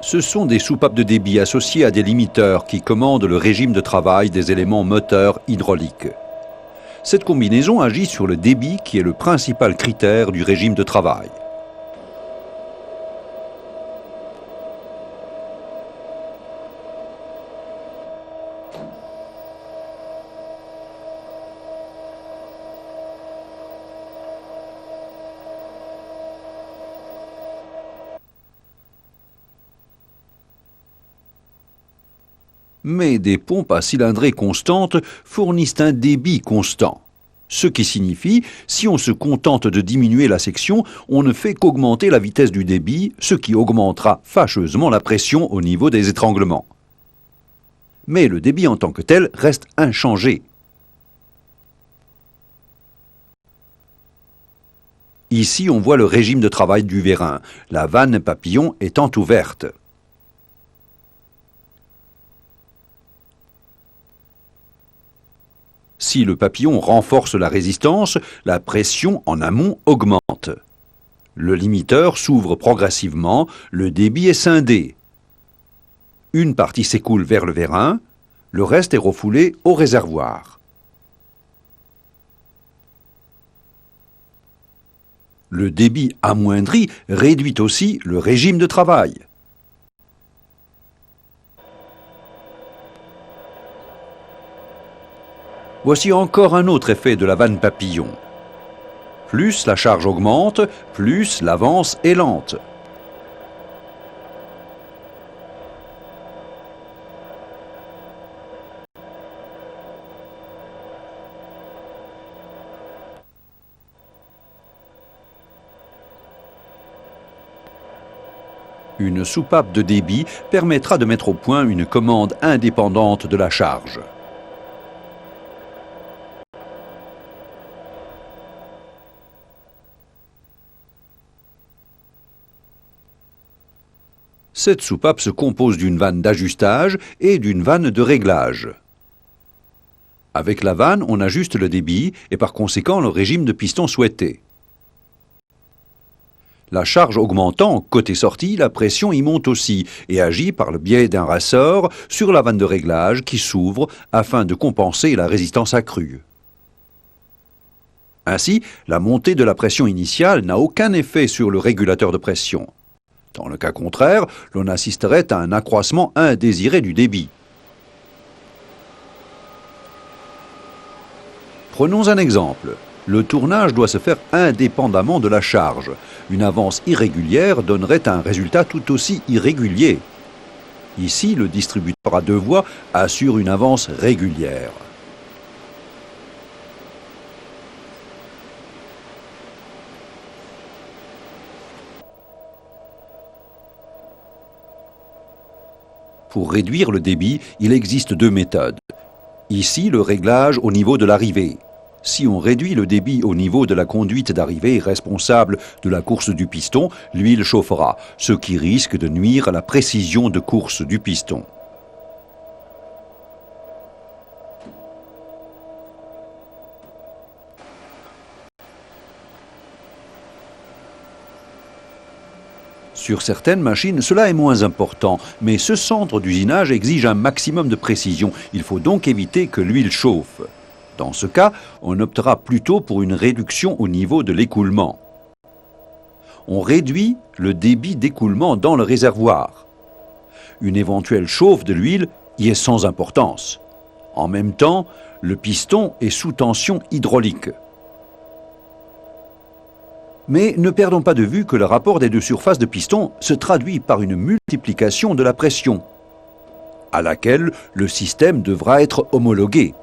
Ce sont des soupapes de débit associées à des limiteurs qui commandent le régime de travail des éléments moteurs hydrauliques. Cette combinaison agit sur le débit qui est le principal critère du régime de travail. Mais des pompes à cylindrée constante fournissent un débit constant. Ce qui signifie, si on se contente de diminuer la section, on ne fait qu'augmenter la vitesse du débit, ce qui augmentera fâcheusement la pression au niveau des étranglements. Mais le débit en tant que tel reste inchangé. Ici, on voit le régime de travail du vérin, la vanne papillon étant ouverte. Si le papillon renforce la résistance, la pression en amont augmente. Le limiteur s'ouvre progressivement, le débit est scindé. Une partie s'écoule vers le vérin, le reste est refoulé au réservoir. Le débit amoindri réduit aussi le régime de travail. Voici encore un autre effet de la vanne papillon. Plus la charge augmente, plus l'avance est lente. Une soupape de débit permettra de mettre au point une commande indépendante de la charge. Cette soupape se compose d'une vanne d'ajustage et d'une vanne de réglage. Avec la vanne, on ajuste le débit et par conséquent le régime de piston souhaité. La charge augmentant côté sortie, la pression y monte aussi et agit par le biais d'un ressort sur la vanne de réglage qui s'ouvre afin de compenser la résistance accrue. Ainsi, la montée de la pression initiale n'a aucun effet sur le régulateur de pression. Dans le cas contraire, l'on assisterait à un accroissement indésiré du débit. Prenons un exemple. Le tournage doit se faire indépendamment de la charge. Une avance irrégulière donnerait un résultat tout aussi irrégulier. Ici, le distributeur à deux voies assure une avance régulière. Pour réduire le débit, il existe deux méthodes. Ici, le réglage au niveau de l'arrivée. Si on réduit le débit au niveau de la conduite d'arrivée responsable de la course du piston, l'huile chauffera, ce qui risque de nuire à la précision de course du piston. Sur certaines machines, cela est moins important, mais ce centre d'usinage exige un maximum de précision. Il faut donc éviter que l'huile chauffe. Dans ce cas, on optera plutôt pour une réduction au niveau de l'écoulement. On réduit le débit d'écoulement dans le réservoir. Une éventuelle chauffe de l'huile y est sans importance. En même temps, le piston est sous tension hydraulique. Mais ne perdons pas de vue que le rapport des deux surfaces de piston se traduit par une multiplication de la pression, à laquelle le système devra être homologué.